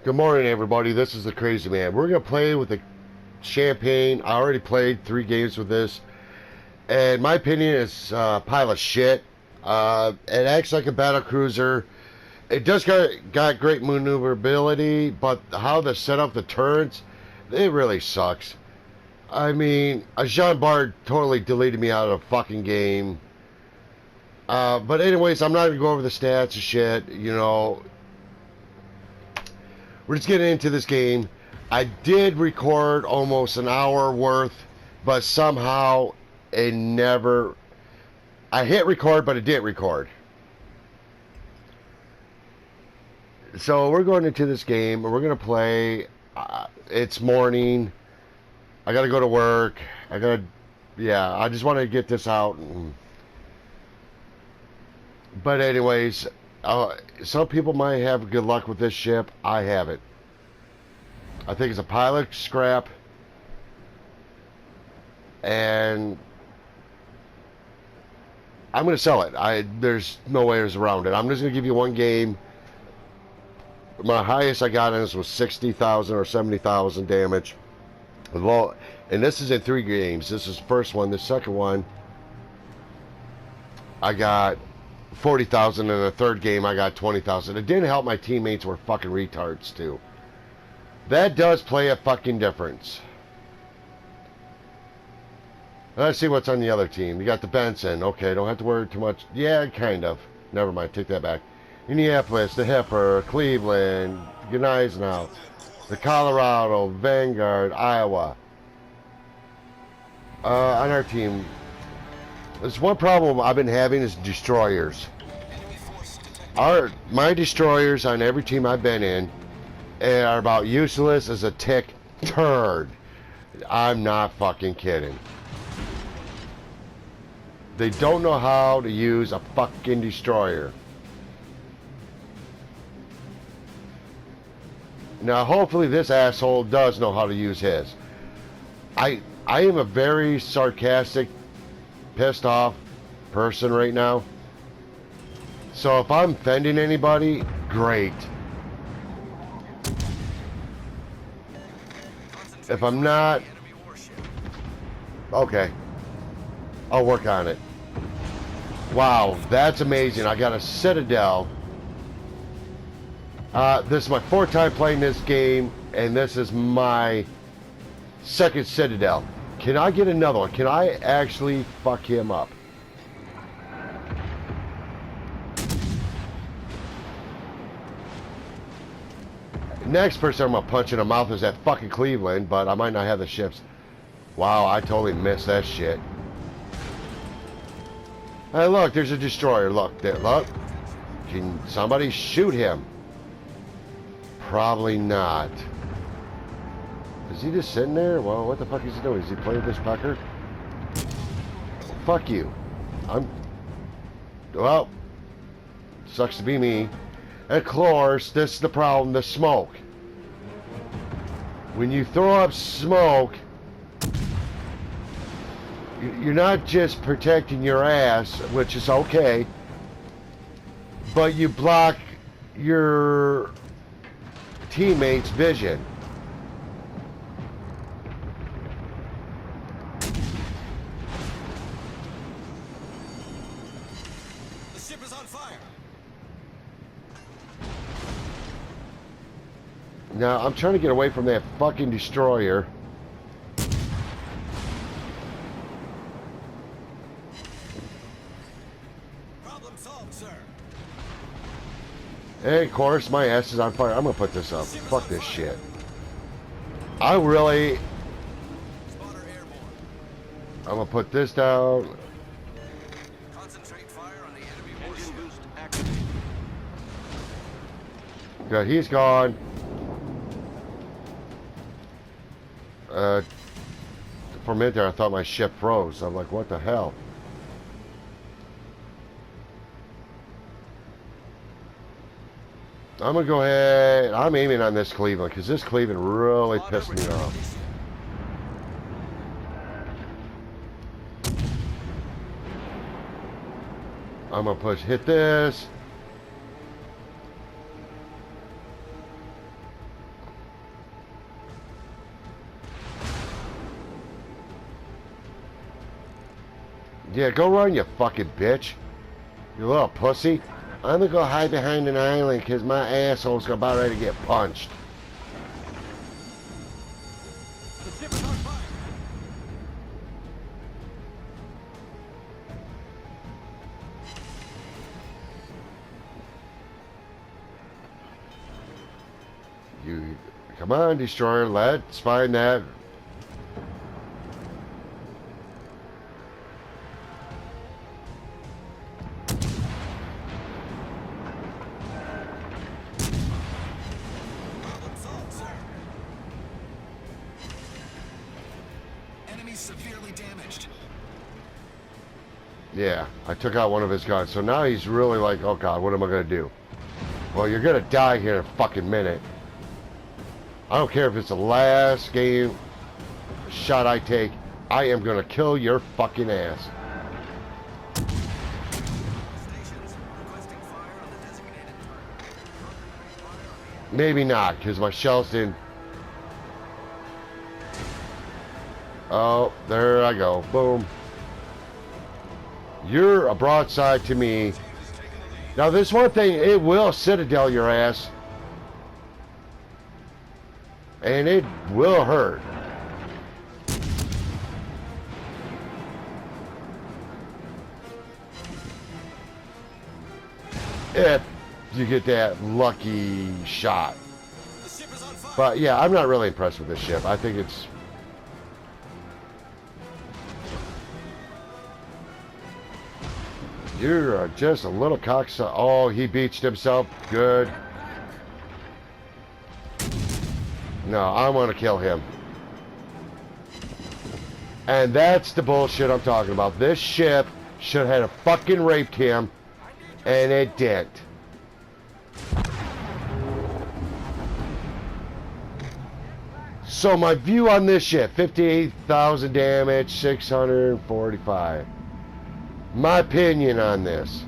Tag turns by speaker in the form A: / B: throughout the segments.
A: Good morning, everybody. This is the Crazy Man. We're going to play with the champagne. I already played 3 games with this. And my opinion is a pile of shit. It acts like a battle cruiser. It does got great maneuverability, but how to set up the turrets, it really sucks. I mean, Jean Bart totally deleted me out of the fucking game. But anyways, I'm not going to go over the stats and shit. We're just getting into this game. I did record almost an hour worth, but somehow it never... I hit record, but it didn't record. So we're going into this game, and we're going to play. It's morning. I got to go to work. I just want to get this out. But anyways, some people might have good luck with this ship. I haven't. I think it's a pilot scrap, and I'm going to sell it. There's no ways around it. I'm just going to give you one game. My highest I got in this was 60,000 or 70,000 damage. And this is in 3 games. This is the first one. The second one, I got 40,000. In the third game, I got 20,000. It didn't help my teammates were fucking retards, too. That does play a fucking difference. Let's see what's on the other team. You got the Benson. Okay, don't have to worry too much. Yeah, kind of. Never mind, take that back. Indianapolis, the Hipper, Cleveland, Gneisenau, the Colorado, Vanguard, Iowa. On our team, there's one problem I've been having is destroyers. My destroyers on every team I've been in are about useless as a tick turd. I'm not fucking kidding. They don't know how to use a fucking destroyer. Now, hopefully this asshole does know how to use his. I am a very sarcastic, pissed off person right now. So if I'm offending anybody, great. If I'm not, okay. I'll work on it. Wow, that's amazing. I got a Citadel. This is my 4th time playing this game, and this is my 2nd Citadel. Can I get another one? Can I actually fuck him up? Next person I'm going to punch in the mouth is that fucking Cleveland, but I might not have the ships. Wow, I totally missed that shit. Hey, look, there's a destroyer. Look, there, look. Can somebody shoot him? Probably not. Is he just sitting there? Well, what the fuck is he doing? Is he playing this pucker? Fuck you. Well, sucks to be me. And of course, this is the problem, the smoke. When you throw up smoke, you're not just protecting your ass, which is okay, but you block your teammates' vision.
B: The ship is on fire.
A: Now, I'm trying to get away from that fucking destroyer.
B: Problem solved, sir.
A: And of course, my ass is on fire. I'm gonna put this up. Fuck this shit. I really...
B: Spotter airborne.
A: I'm gonna put this down.
B: Concentrate fire on the enemy warship. Engine boost activated.
A: Good, he's gone. For a minute there, I thought my ship froze. I'm like, what the hell? I'm gonna go ahead. I'm aiming on this Cleveland because this Cleveland really pissed me off. I'm gonna hit this. Yeah, go run, you fucking bitch. You little pussy. I'm gonna go hide behind an island because my asshole's about ready to get punched.
B: The ship is on fire.
A: You come on, destroyer. Let's find that.
B: Problem solved, sir. Enemy severely damaged.
A: Yeah, I took out one of his guns. So now he's really like, oh god, what am I gonna do? Well, you're gonna die here in a fucking minute. I don't care if it's the last game shot I take. I am gonna kill your fucking ass.
B: Stations requesting fire on the designated target. Concentrate fire on the
A: Maybe not, because my shells didn't. Oh, there I go. Boom. You're a broadside to me. Now, this one thing, it will citadel your ass. And it will hurt. If you get that lucky shot.
B: The ship is on fire.
A: But yeah, I'm not really impressed with this ship. I think it's... You're just a little cocksucker. Oh, he beached himself. Good. No, I want to kill him. And that's the bullshit I'm talking about. This ship should have had fucking raped him, and it didn't. So my view on this ship, 58,000 damage, 645. My opinion on this.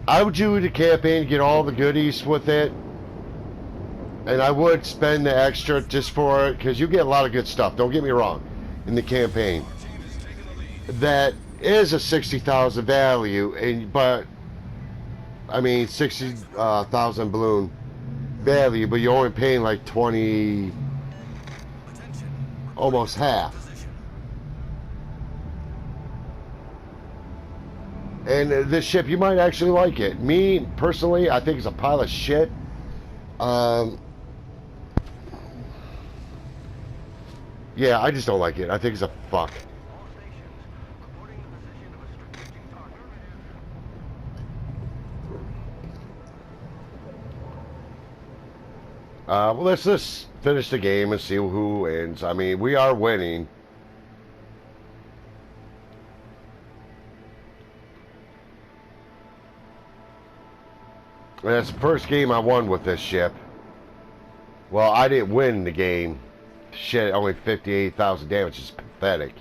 A: I would do the campaign to get all the goodies with it. And I would spend the extra just for it, because you get a lot of good stuff, don't get me wrong, in the campaign. That is a 60,000 value, but, I mean, 60,000 balloon value, but you're only paying like 20, almost half. And this ship, you might actually like it. Me, personally, I think it's a pile of shit. Yeah, I just don't like it. I think it's a fuck.
B: All stations reporting the position of a strategic target.
A: Well, let's just finish the game and see who wins. I mean, we are winning. And that's the first game I won with this ship. Well, I didn't win the game. Shit, only 58,000 damage is pathetic.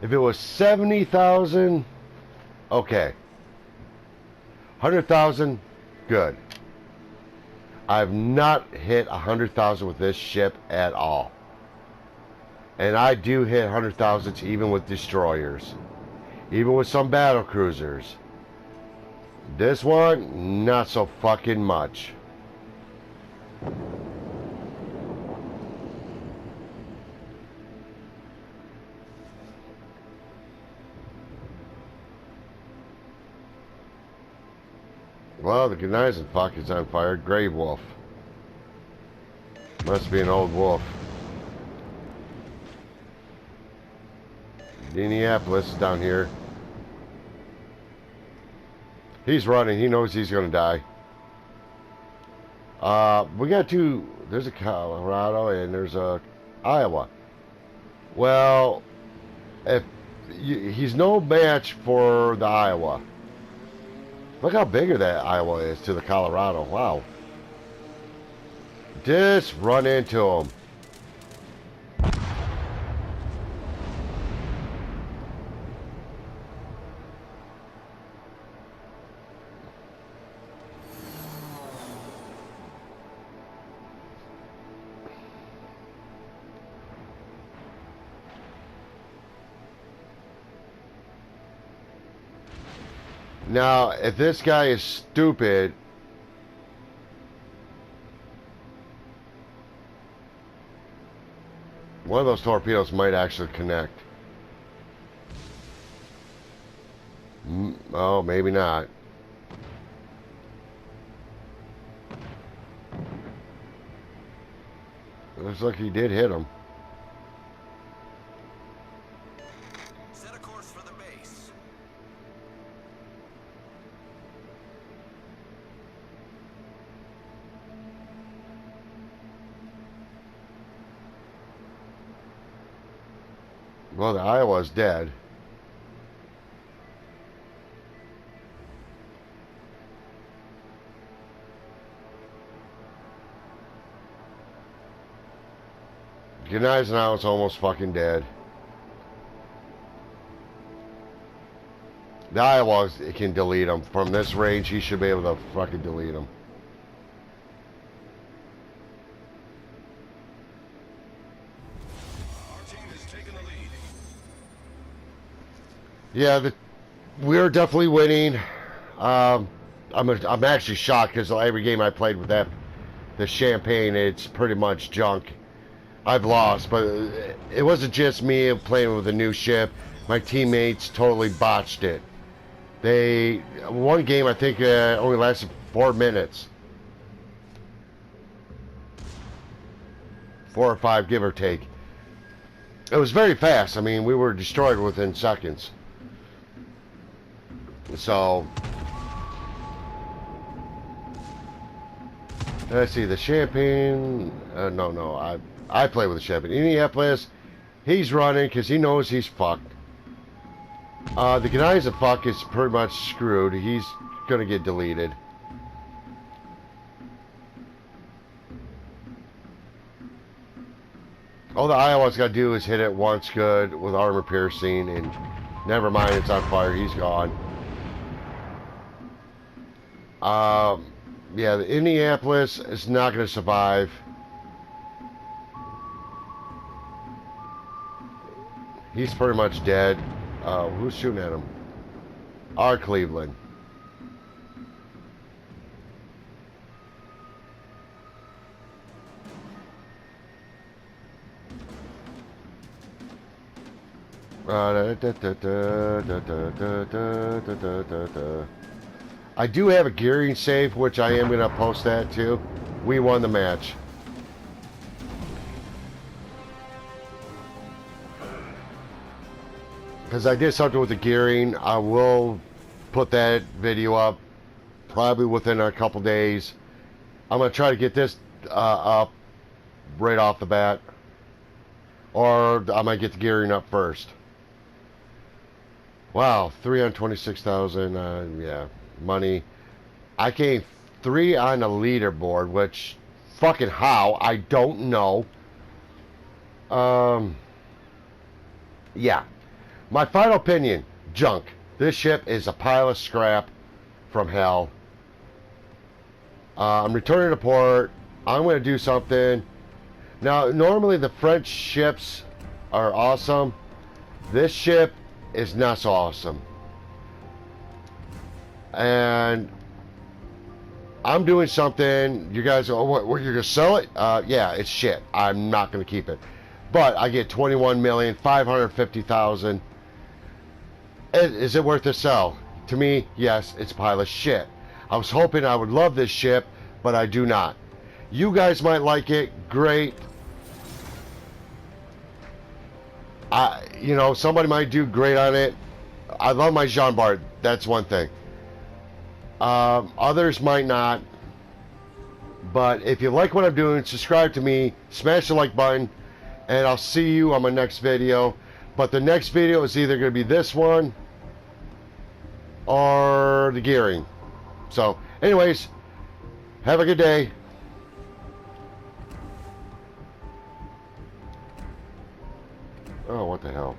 A: If it was 70,000, okay. 100,000, good. I've not hit 100,000 with this ship at all. And I do hit 100,000s even with destroyers. Even with some battle cruisers. This one, not so fucking much. Well, the Gneisenfuck is on fire. Grave Wolf. Must be an old wolf. Indianapolis is down here. He's running. He knows he's going to die. We got two. There's a Colorado and there's a Iowa. Well, if he's no match for the Iowa. Look how big that Iowa is to the Colorado. Wow. Just run into him. Now, if this guy is stupid, one of those torpedoes might actually connect. Oh, maybe not. Looks like he did hit him.
B: Set a course for the base.
A: Well, the Iowa's dead. Gneisenau's almost fucking dead. The Iowa can delete him. From this range, he should be able to fucking delete him.
B: Our team has taken the lead.
A: Yeah, we're definitely winning. I'm actually shocked because every game I played with the Champagne, it's pretty much junk. I've lost, but it wasn't just me playing with a new ship. My teammates totally botched it. One game I think only lasted 4 minutes. 4 or 5, give or take. It was very fast. I mean, we were destroyed within seconds. So, let's see, the Champagne, no, I play with the Champagne. Indianapolis, he's running because he knows he's fucked. The Gdansk fuck is pretty much screwed. He's gonna get deleted. All the Iowa's got to do is hit it once good with armor piercing, and never mind, it's on fire. He's gone. Yeah, the Indianapolis is not going to survive. He's pretty much dead. Who's shooting at him? Our Cleveland. I do have a gearing save, which I am going to post that too. We won the match. Because I did something with the gearing. I will put that video up probably within a couple days. I'm going to try to get this up right off the bat. Or I might get the gearing up first. Wow, 326,000. Yeah, money. I came 3 on the leaderboard, which fucking how I don't know. Yeah. My final opinion, junk. This ship is a pile of scrap from hell. I'm returning to port. I'm going to do something. Now, normally the French ships are awesome. This ship is not so awesome. And I'm doing something. You guys, oh, what, you're going to sell it? Yeah, it's shit. I'm not going to keep it. But I get 21,550,000. Is it worth the sell? To me, yes, it's a pile of shit. I was hoping I would love this ship, but I do not. You guys might like it. Great. You know, somebody might do great on it. I love my Jean Bart. That's one thing. Others might not. But if you like what I'm doing, subscribe to me. Smash the like button. And I'll see you on my next video. But the next video is either going to be this one or the gearing. So, anyways, have a good day. Oh, what the hell?